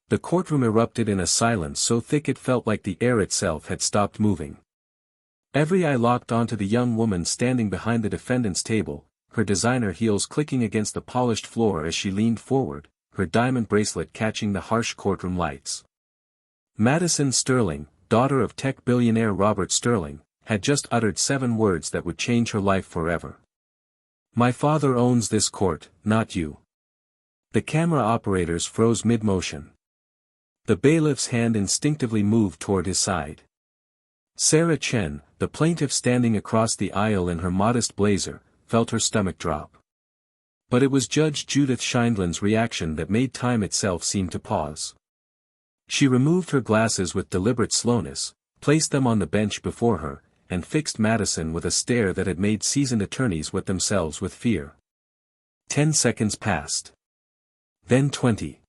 The courtroom erupted in a silence so thick it felt like the air itself had stopped moving. Every eye locked onto the young woman standing behind the defendant's table, her designer heels clicking against the polished floor as she leaned forward, her diamond bracelet catching the harsh courtroom lights. Madison Sterling, daughter of tech billionaire Robert Sterling, had just uttered 7 words that would change her life forever. "My father owns this court, not you." The camera operators froze mid-motion. The bailiff's hand instinctively moved toward his side. Sarah Chen, the plaintiff standing across the aisle in her modest blazer, felt her stomach drop. But it was Judge Judith Sheindlin's reaction that made time itself seem to pause. She removed her glasses with deliberate slowness, placed them on the bench before her, and fixed Madison with a stare that had made seasoned attorneys wet themselves with fear. 10 seconds passed. Then 20.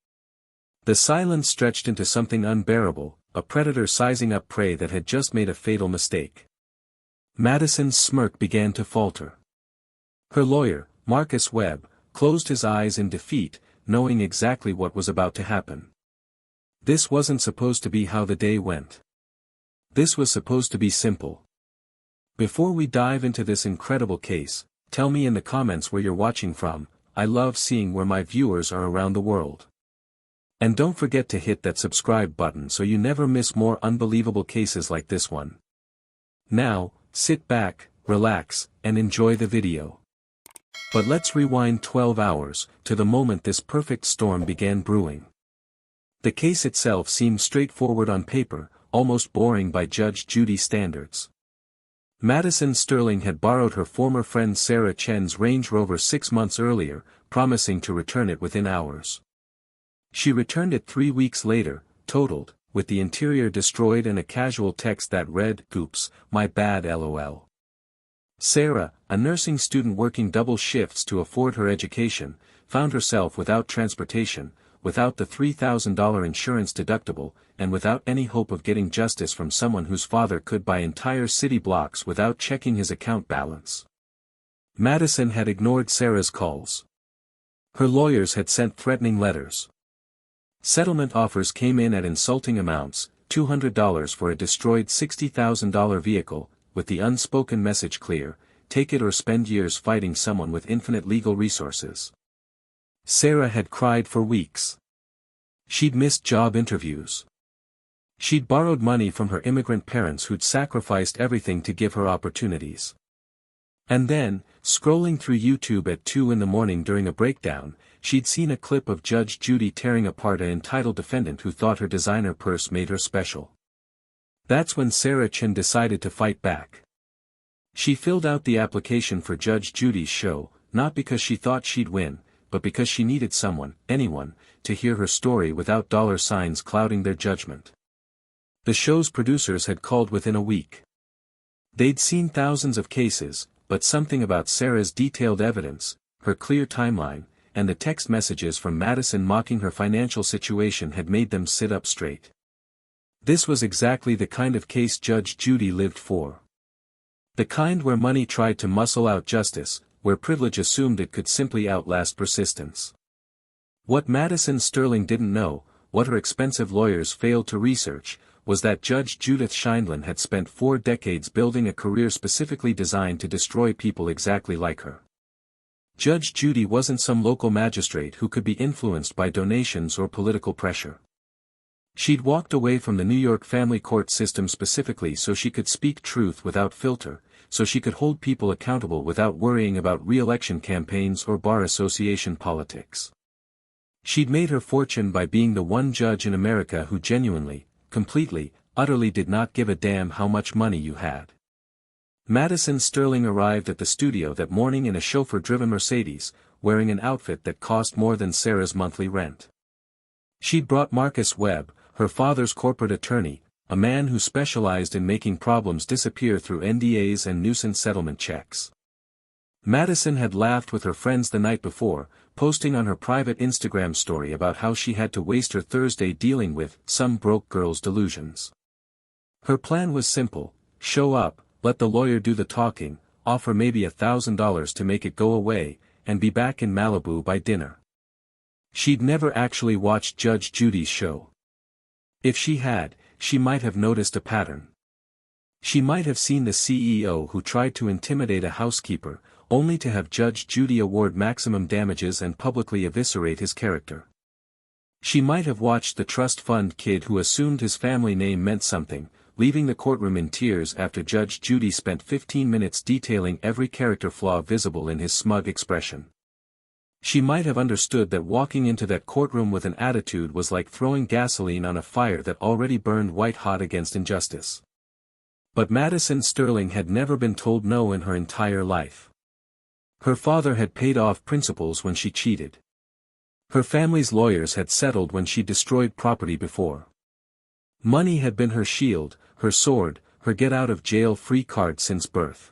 The silence stretched into something unbearable, a predator sizing up prey that had just made a fatal mistake. Madison's smirk began to falter. Her lawyer, Marcus Webb, closed his eyes in defeat, knowing exactly what was about to happen. This wasn't supposed to be how the day went. This was supposed to be simple. Before we dive into this incredible case, tell me in the comments where you're watching from. I love seeing where my viewers are around the world. And don't forget to hit that subscribe button so you never miss more unbelievable cases like this one. Now, sit back, relax, and enjoy the video. But let's rewind 12 hours, to the moment this perfect storm began brewing. The case itself seemed straightforward on paper, almost boring by Judge Judy standards. Madison Sterling had borrowed her former friend Sarah Chen's Range Rover 6 months earlier, promising to return it within hours. She returned it 3 weeks later, totaled, with the interior destroyed and a casual text that read, "Oops, my bad lol." Sarah, a nursing student working double shifts to afford her education, found herself without transportation, without the $3,000 insurance deductible, and without any hope of getting justice from someone whose father could buy entire city blocks without checking his account balance. Madison had ignored Sarah's calls. Her lawyers had sent threatening letters. Settlement offers came in at insulting amounts, $200 for a destroyed $60,000 vehicle, with the unspoken message clear: take it or spend years fighting someone with infinite legal resources. Sarah had cried for weeks. She'd missed job interviews. She'd borrowed money from her immigrant parents who'd sacrificed everything to give her opportunities. And then, scrolling through YouTube at 2 in the morning during a breakdown, she'd seen a clip of Judge Judy tearing apart an entitled defendant who thought her designer purse made her special. That's when Sarah Chen decided to fight back. She filled out the application for Judge Judy's show, not because she thought she'd win, but because she needed someone, anyone, to hear her story without dollar signs clouding their judgment. The show's producers had called within a week. They'd seen thousands of cases, but something about Sarah's detailed evidence, her clear timeline, and the text messages from Madison mocking her financial situation had made them sit up straight. This was exactly the kind of case Judge Judy lived for. The kind where money tried to muscle out justice, where privilege assumed it could simply outlast persistence. What Madison Sterling didn't know, what her expensive lawyers failed to research, was that Judge Judith Sheindlin had spent 4 decades building a career specifically designed to destroy people exactly like her. Judge Judy wasn't some local magistrate who could be influenced by donations or political pressure. She'd walked away from the New York family court system specifically so she could speak truth without filter, so she could hold people accountable without worrying about re-election campaigns or bar association politics. She'd made her fortune by being the one judge in America who genuinely, completely, utterly did not give a damn how much money you had. Madison Sterling arrived at the studio that morning in a chauffeur-driven Mercedes, wearing an outfit that cost more than Sarah's monthly rent. She'd brought Marcus Webb, her father's corporate attorney, a man who specialized in making problems disappear through NDAs and nuisance settlement checks. Madison had laughed with her friends the night before, posting on her private Instagram story about how she had to waste her Thursday dealing with some broke girl's delusions. Her plan was simple: show up, let the lawyer do the talking, offer maybe $1,000 to make it go away, and be back in Malibu by dinner. She'd never actually watched Judge Judy's show. If she had, she might have noticed a pattern. She might have seen the CEO who tried to intimidate a housekeeper, only to have Judge Judy award maximum damages and publicly eviscerate his character. She might have watched the trust fund kid who assumed his family name meant something, leaving the courtroom in tears after Judge Judy spent 15 minutes detailing every character flaw visible in his smug expression. She might have understood that walking into that courtroom with an attitude was like throwing gasoline on a fire that already burned white-hot against injustice. But Madison Sterling had never been told no in her entire life. Her father had paid off principals when she cheated. Her family's lawyers had settled when she destroyed property before. Money had been her shield, her sword, her get-out-of-jail-free card since birth.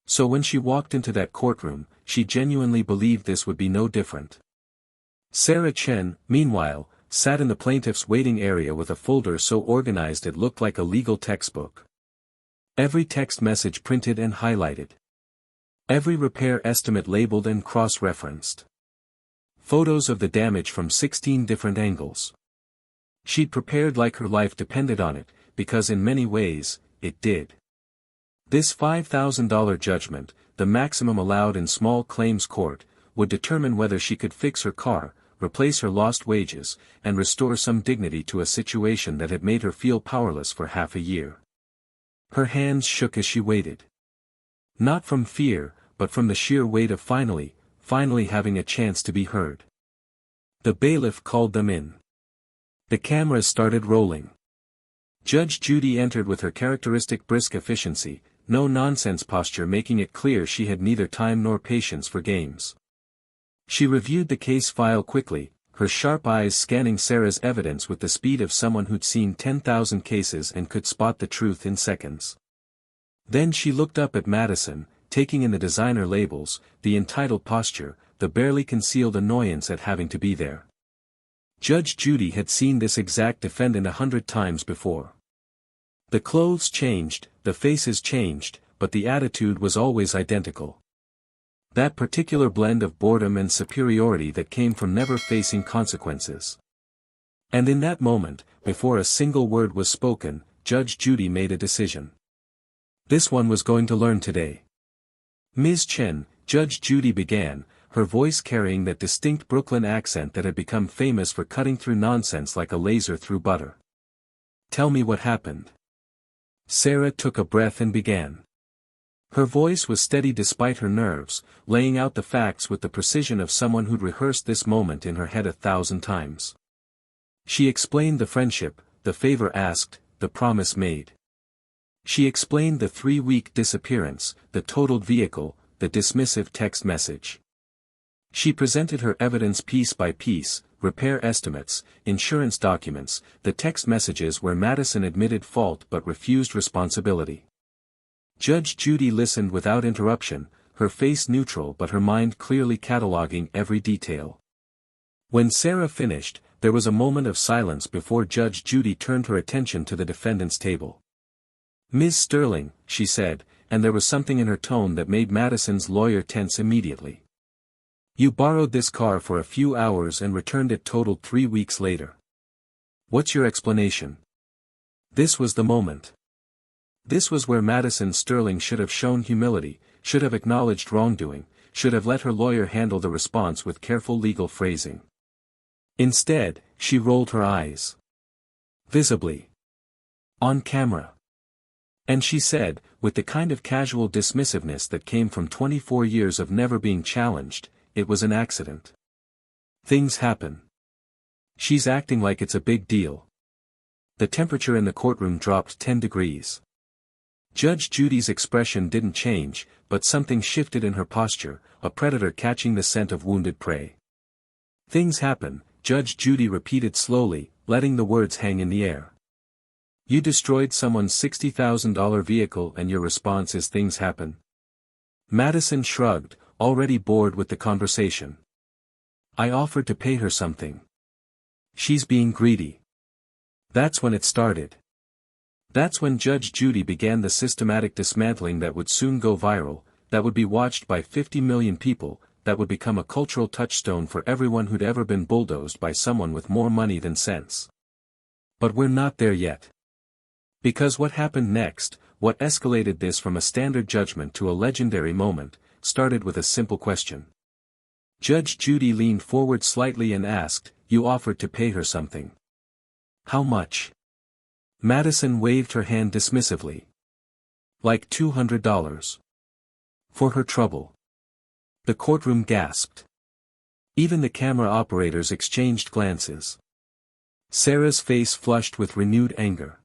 So when she walked into that courtroom, she genuinely believed this would be no different. Sarah Chen, meanwhile, sat in the plaintiff's waiting area with a folder so organized it looked like a legal textbook. Every text message printed and highlighted. Every repair estimate labeled and cross-referenced. Photos of the damage from 16 different angles. She'd prepared like her life depended on it, because in many ways, it did. This $5,000 judgment, the maximum allowed in small claims court, would determine whether she could fix her car, replace her lost wages, and restore some dignity to a situation that had made her feel powerless for half a year. Her hands shook as she waited. Not from fear, but from the sheer weight of finally having a chance to be heard. The bailiff called them in. The cameras started rolling. Judge Judy entered with her characteristic brisk efficiency, no-nonsense posture making it clear she had neither time nor patience for games. She reviewed the case file quickly, her sharp eyes scanning Sarah's evidence with the speed of someone who'd seen 10,000 cases and could spot the truth in seconds. Then she looked up at Madison, taking in the designer labels, the entitled posture, the barely concealed annoyance at having to be there. Judge Judy had seen this exact defendant 100 times before. The clothes changed, the faces changed, but the attitude was always identical. That particular blend of boredom and superiority that came from never facing consequences. And in that moment, before a single word was spoken, Judge Judy made a decision. This one was going to learn today. Ms. Chen, Judge Judy began, her voice carrying that distinct Brooklyn accent that had become famous for cutting through nonsense like a laser through butter. Tell me what happened. Sarah took a breath and began. Her voice was steady despite her nerves, laying out the facts with the precision of someone who'd rehearsed this moment in her head 1,000 times. She explained the friendship, the favor asked, the promise made. She explained the 3-week disappearance, the totaled vehicle, the dismissive text message. She presented her evidence piece by piece, repair estimates, insurance documents, the text messages where Madison admitted fault but refused responsibility. Judge Judy listened without interruption, her face neutral but her mind clearly cataloging every detail. When Sarah finished, there was a moment of silence before Judge Judy turned her attention to the defendant's table. Ms. Sterling, she said, and there was something in her tone that made Madison's lawyer tense immediately. You borrowed this car for a few hours and returned it totaled 3 weeks later. What's your explanation? This was the moment. This was where Madison Sterling should have shown humility, should have acknowledged wrongdoing, should have let her lawyer handle the response with careful legal phrasing. Instead, she rolled her eyes. Visibly. On camera. And she said, with the kind of casual dismissiveness that came from 24 years of never being challenged, it was an accident. Things happen. She's acting like it's a big deal. The temperature in the courtroom dropped 10 degrees. Judge Judy's expression didn't change, but something shifted in her posture, a predator catching the scent of wounded prey. Things happen, Judge Judy repeated slowly, letting the words hang in the air. You destroyed someone's $60,000 vehicle and your response is things happen? Madison shrugged, already bored with the conversation. I offered to pay her something. She's being greedy. That's when it started. That's when Judge Judy began the systematic dismantling that would soon go viral, that would be watched by 50 million people, that would become a cultural touchstone for everyone who'd ever been bulldozed by someone with more money than sense. But we're not there yet. Because what happened next, what escalated this from a standard judgment to a legendary moment, started with a simple question. Judge Judy leaned forward slightly and asked, "You offered to pay her something. How much?" Madison waved her hand dismissively. "Like $200. For her trouble." The courtroom gasped. Even the camera operators exchanged glances. Sarah's face flushed with renewed anger.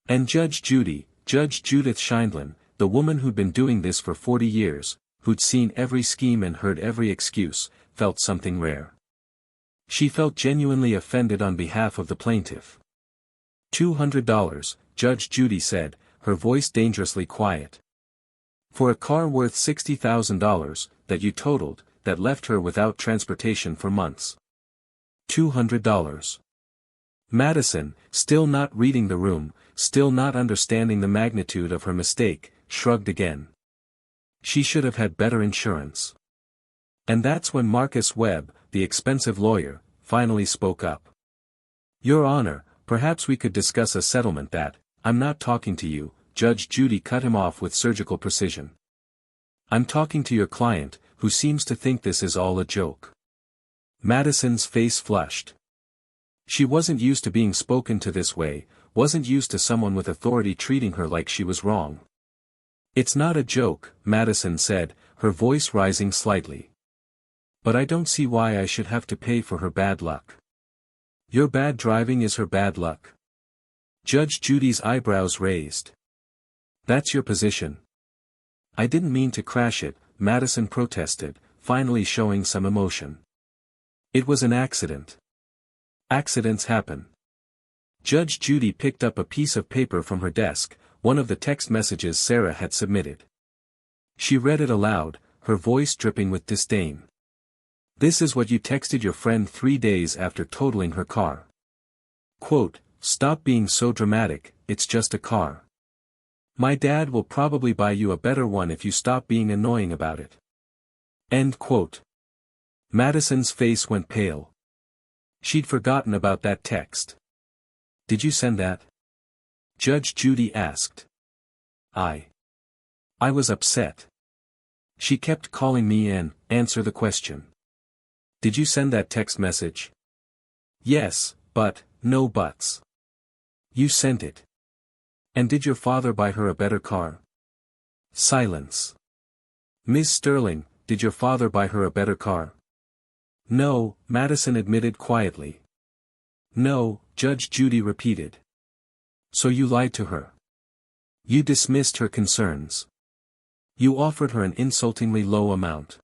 And Judge Judy, Judge Judith Scheindlin, the woman who'd been doing this for 40 years, who'd seen every scheme and heard every excuse, felt something rare. She felt genuinely offended on behalf of the plaintiff. $200, Judge Judy said, her voice dangerously quiet. For a car worth $60,000, that you totaled, that left her without transportation for months. $200. Madison, still not reading the room, still not understanding the magnitude of her mistake, shrugged again. She should have had better insurance. And that's when Marcus Webb, the expensive lawyer, finally spoke up. "Your Honor, perhaps we could discuss a settlement that." "I'm not talking to you," Judge Judy cut him off with surgical precision. "I'm talking to your client, who seems to think this is all a joke." Madison's face flushed. She wasn't used to being spoken to this way, wasn't used to someone with authority treating her like she was wrong. "It's not a joke," Madison said, her voice rising slightly. "But I don't see why I should have to pay for her bad luck." "Your bad driving is her bad luck?" Judge Judy's eyebrows raised. "That's your position?" "I didn't mean to crash it," Madison protested, finally showing some emotion. "It was an accident. Accidents happen." Judge Judy picked up a piece of paper from her desk, one of the text messages Sarah had submitted. She read it aloud, her voice dripping with disdain. "This is what you texted your friend 3 days after totaling her car. Quote, 'Stop being so dramatic, it's just a car. My dad will probably buy you a better one if you stop being annoying about it.' End quote." Madison's face went pale. She'd forgotten about that text. "Did you send that?" Judge Judy asked. I was upset. She kept calling me in, answer the question. "Did you send that text message?" "Yes, but," "No buts." "You sent it. And did your father buy her a better car?" Silence. "Ms. Sterling, did your father buy her a better car?" "No," Madison admitted quietly. "No," Judge Judy repeated. "So you lied to her. You dismissed her concerns. You offered her an insultingly low amount.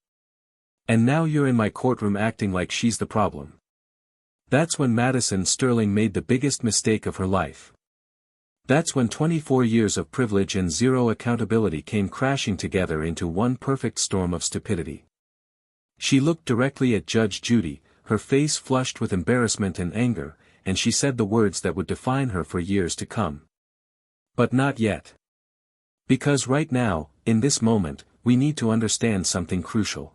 And now you're in my courtroom acting like she's the problem." That's when Madison Sterling made the biggest mistake of her life. That's when 24 years of privilege and zero accountability came crashing together into one perfect storm of stupidity. She looked directly at Judge Judy, her face flushed with embarrassment and anger, and she said the words that would define her for years to come. "But not yet. Because right now, in this moment, we need to understand something crucial."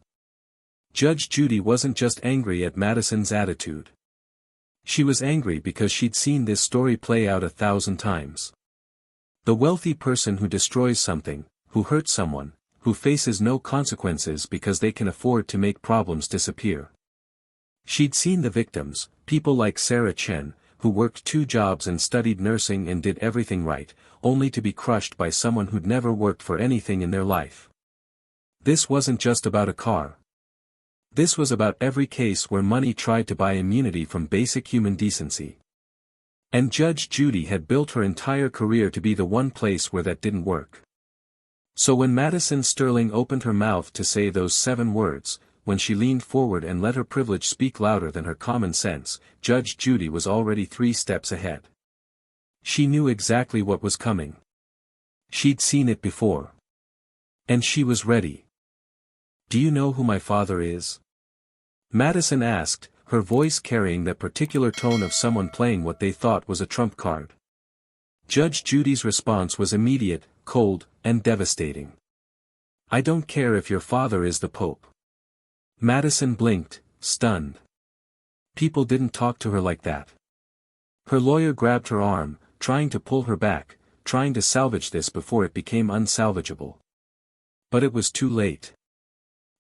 Judge Judy wasn't just angry at Madison's attitude. She was angry because she'd seen this story play out 1,000 times. The wealthy person who destroys something, who hurts someone, who faces no consequences because they can afford to make problems disappear. She'd seen the victims, people like Sarah Chen, who worked 2 jobs and studied nursing and did everything right, only to be crushed by someone who'd never worked for anything in their life. This wasn't just about a car. This was about every case where money tried to buy immunity from basic human decency. And Judge Judy had built her entire career to be the one place where that didn't work. So when Madison Sterling opened her mouth to say those 7 words, when she leaned forward and let her privilege speak louder than her common sense, Judge Judy was already 3 steps ahead. She knew exactly what was coming. She'd seen it before. And she was ready. "Do you know who my father is?" Madison asked, her voice carrying that particular tone of someone playing what they thought was a trump card. Judge Judy's response was immediate, cold, and devastating. "I don't care if your father is the Pope. Madison blinked, stunned. People didn't talk to her like that. Her lawyer grabbed her arm, trying to pull her back, trying to salvage this before it became unsalvageable. But it was too late.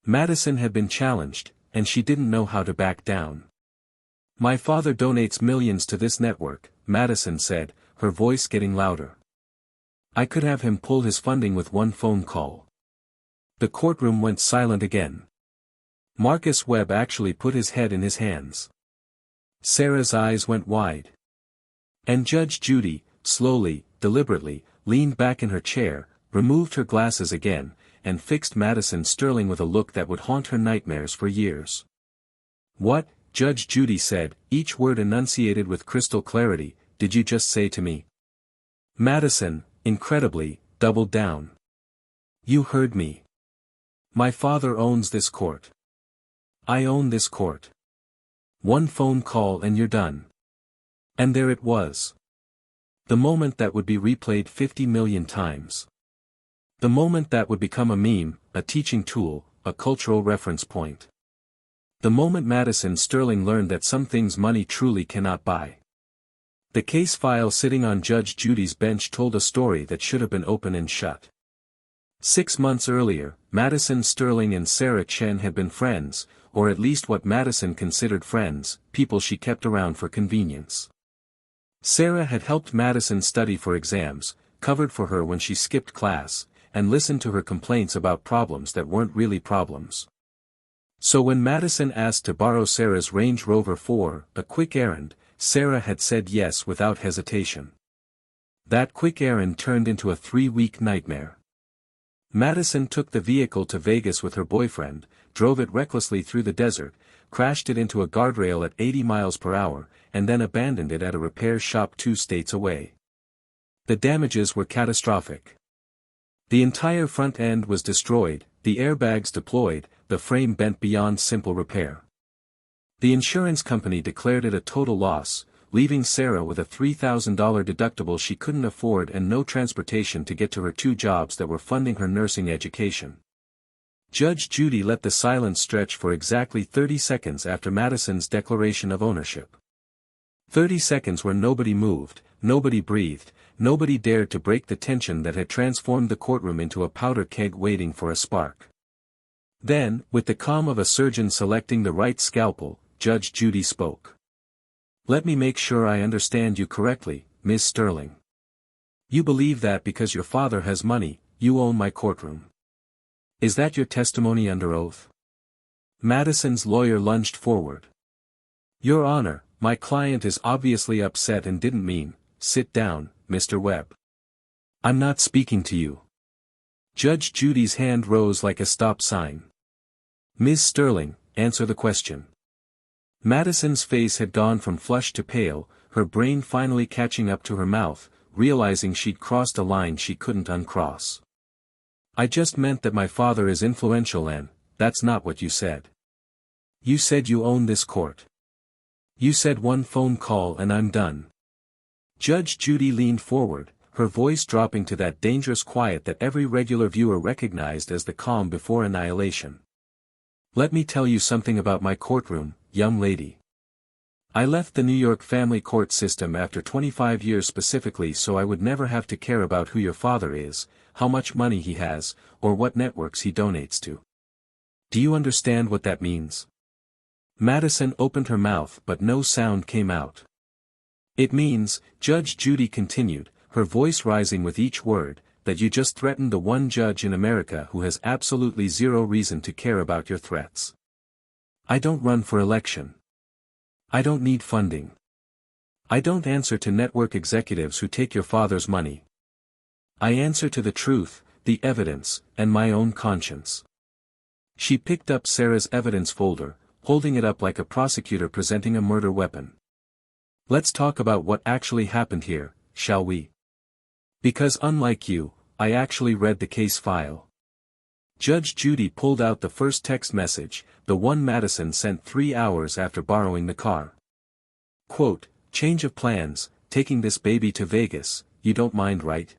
Madison had been challenged, and she didn't know how to back down. "My father donates millions to this network," Madison said, her voice getting louder. "I could have him pull his funding with one phone call." The courtroom went silent again. Marcus Webb actually put his head in his hands. Sarah's eyes went wide. And Judge Judy, slowly, deliberately, leaned back in her chair, removed her glasses again, and fixed Madison Sterling with a look that would haunt her nightmares for years. "What," Judge Judy said, each word enunciated with crystal clarity, "did you just say to me?" Madison, incredibly, doubled down. "You heard me. My father owns this court. I own this court. One phone call and you're done." And there it was. The moment that would be replayed 50 million times. The moment that would become a meme, a teaching tool, a cultural reference point. The moment Madison Sterling learned that some things money truly cannot buy. The case file sitting on Judge Judy's bench told a story that should have been open and shut. 6 months earlier, Madison Sterling and Sarah Chen had been friends, or at least what Madison considered friends, people she kept around for convenience. Sarah had helped Madison study for exams, covered for her when she skipped class, and listened to her complaints about problems that weren't really problems. So when Madison asked to borrow Sarah's Range Rover for a quick errand, Sarah had said yes without hesitation. That quick errand turned into a 3-week nightmare. Madison took the vehicle to Vegas with her boyfriend, drove it recklessly through the desert, crashed it into a guardrail at 80 miles per hour, and then abandoned it at a repair shop 2 states away. The damages were catastrophic. The entire front end was destroyed, the airbags deployed, the frame bent beyond simple repair. The insurance company declared it a total loss, leaving Sarah with a $3,000 deductible she couldn't afford and no transportation to get to her 2 jobs that were funding her nursing education. Judge Judy let the silence stretch for exactly 30 seconds after Madison's declaration of ownership. 30 seconds where nobody moved, nobody breathed, nobody dared to break the tension that had transformed the courtroom into a powder keg waiting for a spark. Then, with the calm of a surgeon selecting the right scalpel, Judge Judy spoke. "Let me make sure I understand you correctly, Ms. Sterling. You believe that because your father has money, you own my courtroom. Is that your testimony under oath?" Madison's lawyer lunged forward. "Your Honor, my client is obviously upset and didn't mean, sit down, Mr. Webb. I'm not speaking to you." Judge Judy's hand rose like a stop sign. "Ms. Sterling, answer the question." Madison's face had gone from flushed to pale, her brain finally catching up to her mouth, realizing she'd crossed a line she couldn't uncross. "I just meant that my father is influential and, that's not what you said. You said you own this court. You said one phone call and I'm done." Judge Judy leaned forward, her voice dropping to that dangerous quiet that every regular viewer recognized as the calm before annihilation. "Let me tell you something about my courtroom, young lady. I left the New York family court system after 25 years specifically so I would never have to care about who your father is, how much money he has, or what networks he donates to. Do you understand what that means?" Madison opened her mouth but no sound came out. "It means," Judge Judy continued, her voice rising with each word, "that you just threatened the one judge in America who has absolutely zero reason to care about your threats. I don't run for election. I don't need funding. I don't answer to network executives who take your father's money. I answer to the truth, the evidence, and my own conscience." She picked up Sarah's evidence folder, holding it up like a prosecutor presenting a murder weapon. "Let's talk about what actually happened here, shall we? Because unlike you, I actually read the case file." Judge Judy pulled out the first text message, the one Madison sent 3 hours after borrowing the car. Quote, "Change of plans, taking this baby to Vegas, you don't mind, right?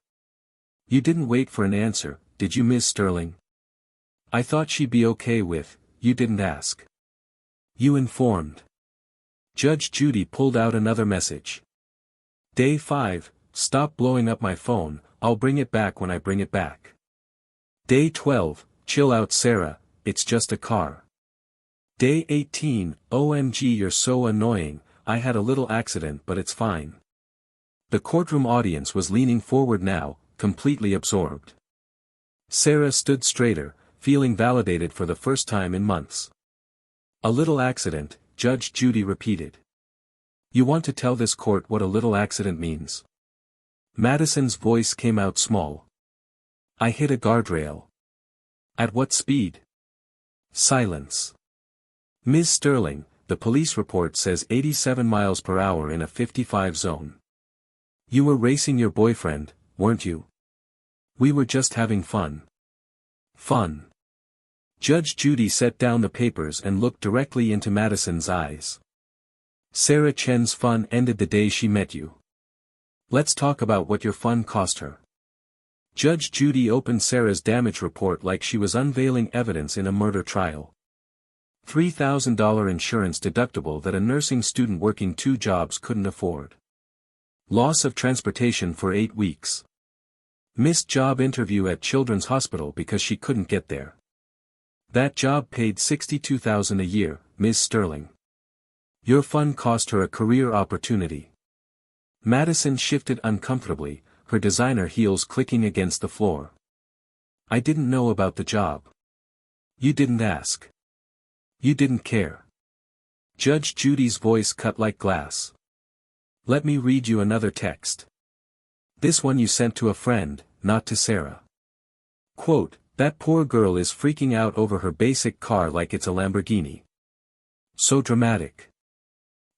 You didn't wait for an answer, did you, Ms. Sterling? I thought she'd be okay with, you didn't ask. You informed. Judge Judy pulled out another message. Day 5, stop blowing up my phone, I'll bring it back when I bring it back. Day 12, chill out Sarah, it's just a car. Day 18, OMG you're so annoying, I had a little accident but it's fine. The courtroom audience was leaning forward now, completely absorbed. Sarah stood straighter, feeling validated for the first time in months. A little accident, Judge Judy repeated. You want to tell this court what a little accident means? Madison's voice came out small. I hit a guardrail. At what speed? Silence. Ms. Sterling, the police report says 87 miles per hour in a 55 zone. You were racing your boyfriend, weren't you? We were just having fun. Fun. Judge Judy set down the papers and looked directly into Madison's eyes. Sarah Chen's fun ended the day she met you. Let's talk about what your fun cost her. Judge Judy opened Sarah's damage report like she was unveiling evidence in a murder trial. $3,000 insurance deductible that a nursing student working 2 jobs couldn't afford. Loss of transportation for 8 weeks. Missed job interview at Children's Hospital because she couldn't get there. That job paid $62,000 a year, Ms. Sterling. Your fun cost her a career opportunity. Madison shifted uncomfortably, her designer heels clicking against the floor. I didn't know about the job. You didn't ask. You didn't care. Judge Judy's voice cut like glass. Let me read you another text. This one you sent to a friend, not to Sarah. Quote, that poor girl is freaking out over her basic car like it's a Lamborghini. So dramatic.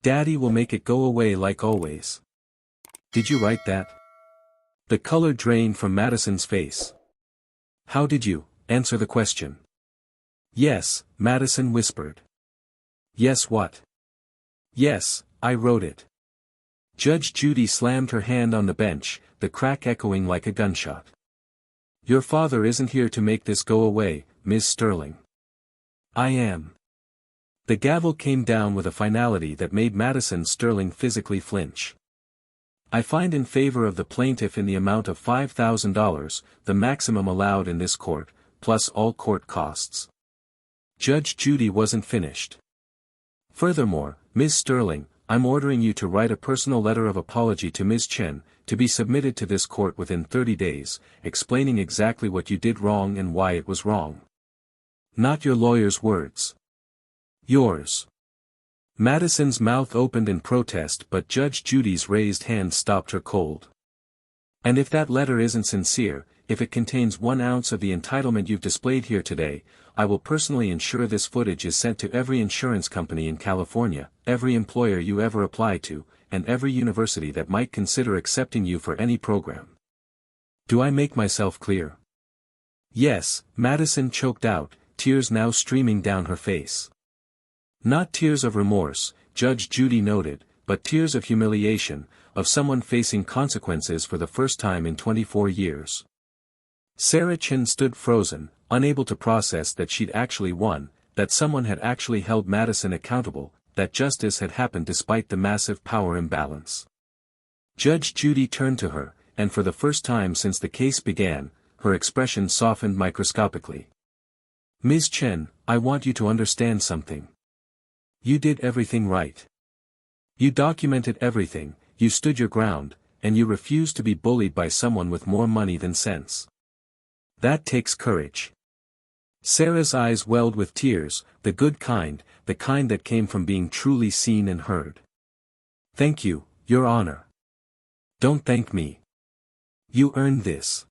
Daddy will make it go away like always. Did you write that? The color drained from Madison's face. How did you answer the question? Yes, Madison whispered. Yes what? Yes, I wrote it. Judge Judy slammed her hand on the bench, the crack echoing like a gunshot. Your father isn't here to make this go away, Ms. Sterling. I am. The gavel came down with a finality that made Madison Sterling physically flinch. I find in favor of the plaintiff in the amount of $5,000, the maximum allowed in this court, plus all court costs. Judge Judy wasn't finished. Furthermore, Ms. Sterling, I'm ordering you to write a personal letter of apology to Ms. Chen, to be submitted to this court within 30 days, explaining exactly what you did wrong and why it was wrong. Not your lawyer's words. Yours. Madison's mouth opened in protest but Judge Judy's raised hand stopped her cold. And if that letter isn't sincere, if it contains 1 ounce of the entitlement you've displayed here today, I will personally ensure this footage is sent to every insurance company in California, every employer you ever apply to, and every university that might consider accepting you for any program. Do I make myself clear? Yes, Madison choked out, tears now streaming down her face. Not tears of remorse, Judge Judy noted, but tears of humiliation, of someone facing consequences for the first time in 24 years. Sarah Chen stood frozen, unable to process that she'd actually won, that someone had actually held Madison accountable, that justice had happened despite the massive power imbalance. Judge Judy turned to her, and for the first time since the case began, her expression softened microscopically. Ms. Chen, I want you to understand something. You did everything right. You documented everything, you stood your ground, and you refused to be bullied by someone with more money than sense. That takes courage. Sarah's eyes welled with tears, the good kind, the kind that came from being truly seen and heard. Thank you, Your Honor. Don't thank me. You earned this.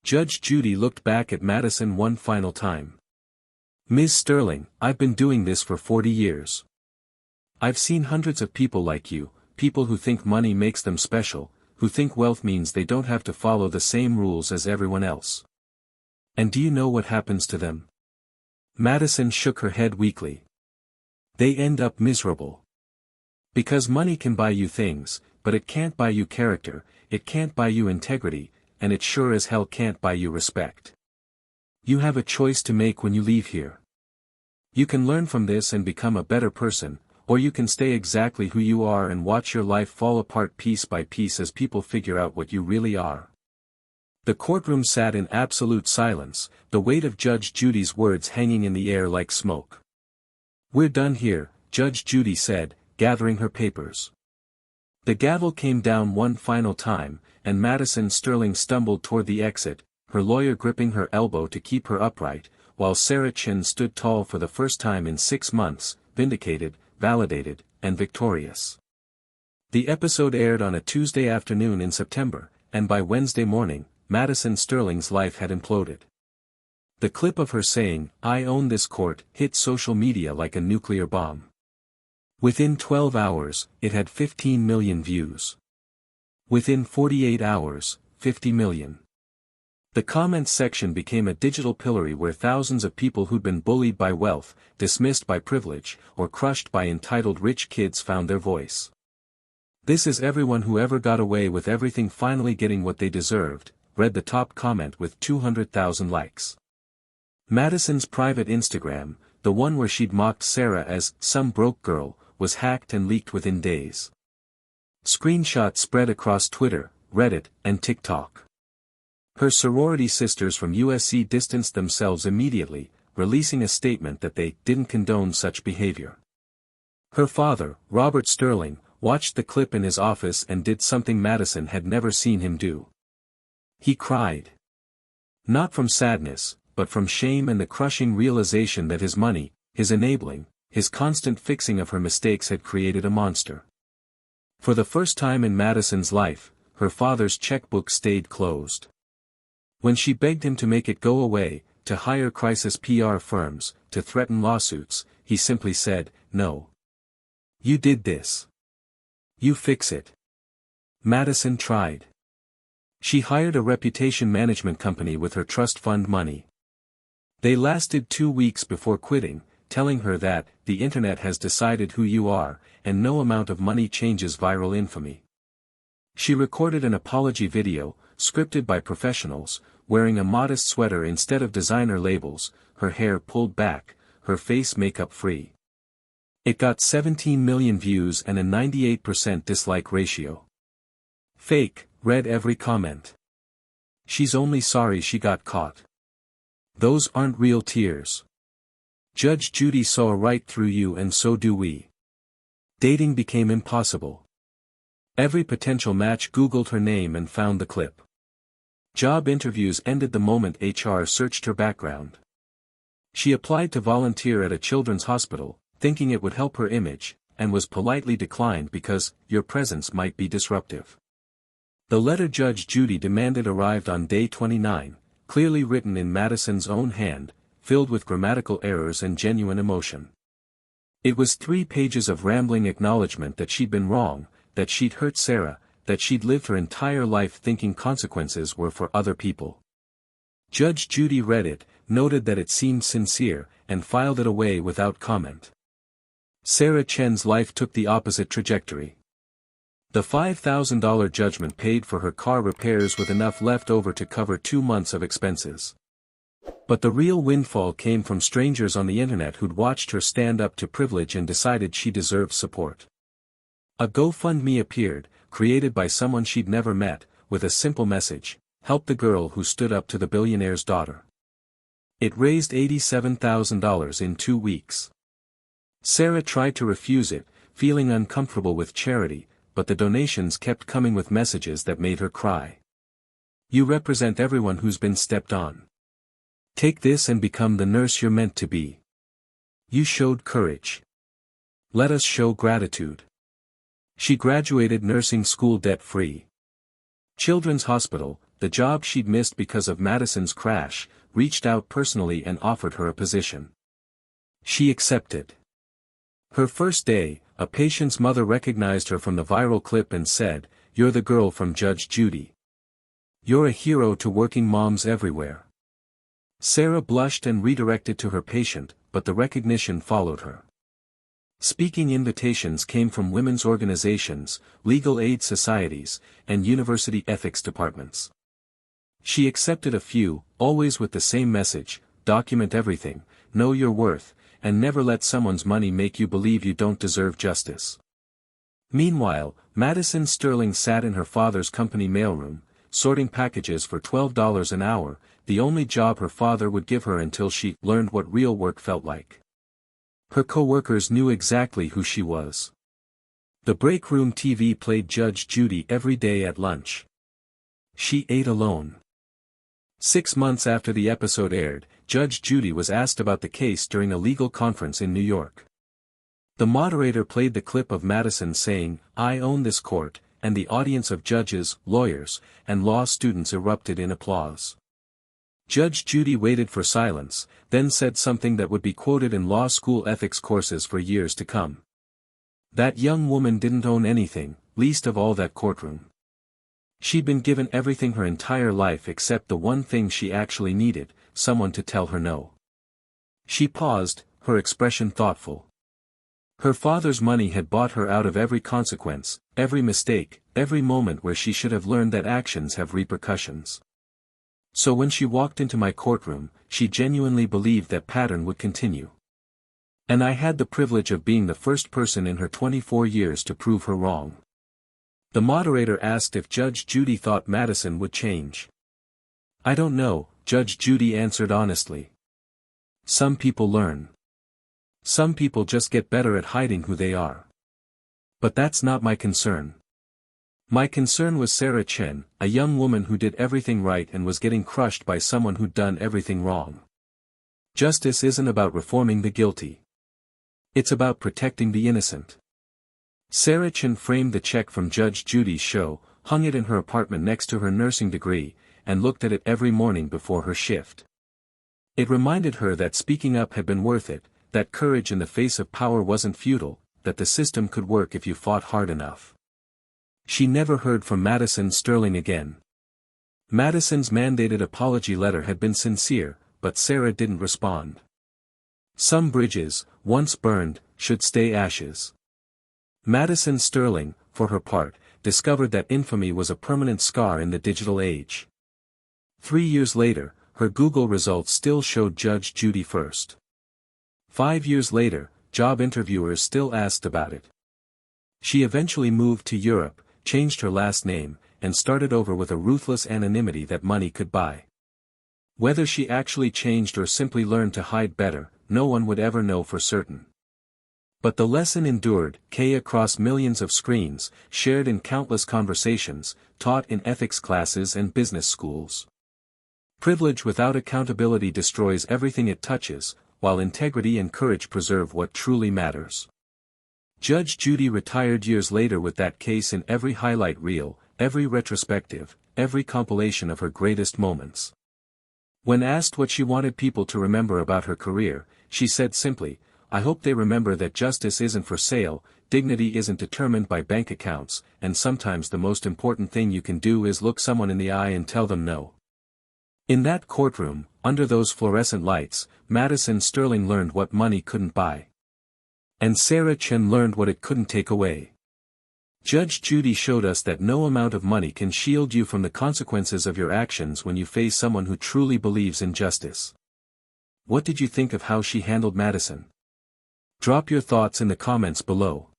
Judge Judy looked back at Madison one final time. Ms. Sterling, I've been doing this for 40 years. I've seen hundreds of people like you, people who think money makes them special, who think wealth means they don't have to follow the same rules as everyone else. And do you know what happens to them? Madison shook her head weakly. They end up miserable. Because money can buy you things, but it can't buy you character, it can't buy you integrity, and it sure as hell can't buy you respect. You have a choice to make when you leave here. You can learn from this and become a better person, or you can stay exactly who you are and watch your life fall apart piece by piece as people figure out what you really are. The courtroom sat in absolute silence, the weight of Judge Judy's words hanging in the air like smoke. "We're done here," Judge Judy said, gathering her papers. The gavel came down one final time, and Madison Sterling stumbled toward the exit, her lawyer gripping her elbow to keep her upright, while Sarah Chin stood tall for the first time in 6 months, vindicated, validated, and victorious. The episode aired on a Tuesday afternoon in September, and by Wednesday morning, Madison Sterling's life had imploded. The clip of her saying, "I own this court," hit social media like a nuclear bomb. Within 12 hours, it had 15 million views. Within 48 hours, 50 million. The comments section became a digital pillory where thousands of people who'd been bullied by wealth, dismissed by privilege, or crushed by entitled rich kids found their voice. "This is everyone who ever got away with everything finally getting what they deserved," read the top comment with 200,000 likes. Madison's private Instagram, the one where she'd mocked Sarah as "some broke girl," was hacked and leaked within days. Screenshots spread across Twitter, Reddit, and TikTok. Her sorority sisters from USC distanced themselves immediately, releasing a statement that they didn't condone such behavior. Her father, Robert Sterling, watched the clip in his office and did something Madison had never seen him do. He cried. Not from sadness, but from shame and the crushing realization that his money, his enabling, his constant fixing of her mistakes had created a monster. For the first time in Madison's life, her father's checkbook stayed closed. When she begged him to make it go away, to hire crisis PR firms, to threaten lawsuits, he simply said, "No. You did this. You fix it." Madison tried. She hired a reputation management company with her trust fund money. They lasted 2 weeks before quitting, telling her that, "The internet has decided who you are, and no amount of money changes viral infamy." She recorded an apology video, scripted by professionals, wearing a modest sweater instead of designer labels, her hair pulled back, her face makeup free. It got 17 million views and a 98% dislike ratio. "Fake," read every comment. "She's only sorry she got caught. Those aren't real tears. Judge Judy saw right through you and so do we." Dating became impossible. Every potential match Googled her name and found the clip. Job interviews ended the moment HR searched her background. She applied to volunteer at a children's hospital, thinking it would help her image, and was politely declined because your presence might be disruptive. The letter Judge Judy demanded arrived on day 29, clearly written in Madison's own hand, filled with grammatical errors and genuine emotion. It was 3 pages of rambling acknowledgement that she'd been wrong, that she'd hurt Sarah, that she'd lived her entire life thinking consequences were for other people. Judge Judy read it, noted that it seemed sincere, and filed it away without comment. Sarah Chen's life took the opposite trajectory. The $5,000 judgment paid for her car repairs with enough left over to cover 2 months of expenses. But the real windfall came from strangers on the internet who'd watched her stand up to privilege and decided she deserved support. A GoFundMe appeared, created by someone she'd never met, with a simple message: "Help the girl who stood up to the billionaire's daughter." It raised $87,000 in 2 weeks. Sarah tried to refuse it, feeling uncomfortable with charity, but the donations kept coming with messages that made her cry. "You represent everyone who's been stepped on. Take this and become the nurse you're meant to be. You showed courage. Let us show gratitude." She graduated nursing school debt-free. Children's Hospital, the job she'd missed because of Madison's crash, reached out personally and offered her a position. She accepted. Her first day, a patient's mother recognized her from the viral clip and said, "You're the girl from Judge Judy. You're a hero to working moms everywhere." Sarah blushed and redirected to her patient, but the recognition followed her. Speaking invitations came from women's organizations, legal aid societies, and university ethics departments. She accepted a few, always with the same message: document everything, know your worth, and never let someone's money make you believe you don't deserve justice. Meanwhile, Madison Sterling sat in her father's company mailroom, sorting packages for $12 an hour, the only job her father would give her until she learned what real work felt like. Her co-workers knew exactly who she was. The break room TV played Judge Judy every day at lunch. She ate alone. 6 months after the episode aired, Judge Judy was asked about the case during a legal conference in New York. The moderator played the clip of Madison saying, "I own this court," and the audience of judges, lawyers, and law students erupted in applause. Judge Judy waited for silence, then said something that would be quoted in law school ethics courses for years to come. That young woman didn't own anything, least of all that courtroom. She'd been given everything her entire life except the one thing she actually needed, someone to tell her no. She paused, her expression thoughtful. Her father's money had bought her out of every consequence, every mistake, every moment where she should have learned that actions have repercussions. So when she walked into my courtroom, she genuinely believed that pattern would continue. And I had the privilege of being the first person in her 24 years to prove her wrong. The moderator asked if Judge Judy thought Madison would change. "I don't know," Judge Judy answered honestly. "Some people learn. Some people just get better at hiding who they are. But that's not my concern. My concern was Sarah Chen, a young woman who did everything right and was getting crushed by someone who'd done everything wrong. Justice isn't about reforming the guilty. It's about protecting the innocent." Sarah Chen framed the check from Judge Judy's show, hung it in her apartment next to her nursing degree, and looked at it every morning before her shift. It reminded her that speaking up had been worth it, that courage in the face of power wasn't futile, that the system could work if you fought hard enough. She never heard from Madison Sterling again. Madison's mandated apology letter had been sincere, but Sarah didn't respond. Some bridges, once burned, should stay ashes. Madison Sterling, for her part, discovered that infamy was a permanent scar in the digital age. 3 years later, her Google results still showed Judge Judy first. 5 years later, job interviewers still asked about it. She eventually moved to Europe, changed her last name, and started over with a ruthless anonymity that money could buy. Whether she actually changed or simply learned to hide better, no one would ever know for certain. But the lesson endured, across millions of screens, shared in countless conversations, taught in ethics classes and business schools. Privilege without accountability destroys everything it touches, while integrity and courage preserve what truly matters. Judge Judy retired years later with that case in every highlight reel, every retrospective, every compilation of her greatest moments. When asked what she wanted people to remember about her career, she said simply, "I hope they remember that justice isn't for sale, dignity isn't determined by bank accounts, and sometimes the most important thing you can do is look someone in the eye and tell them no." In that courtroom, under those fluorescent lights, Madison Sterling learned what money couldn't buy. And Sarah Chen learned what it couldn't take away. Judge Judy showed us that no amount of money can shield you from the consequences of your actions when you face someone who truly believes in justice. What did you think of how she handled Madison? Drop your thoughts in the comments below.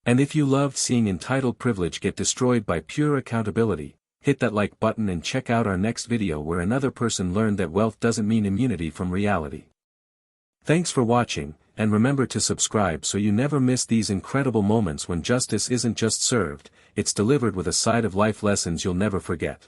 And if you loved seeing entitled privilege get destroyed by pure accountability, hit that like button and check out our next video where another person learned that wealth doesn't mean immunity from reality. Thanks for watching, and remember to subscribe so you never miss these incredible moments when justice isn't just served, it's delivered with a side of life lessons you'll never forget.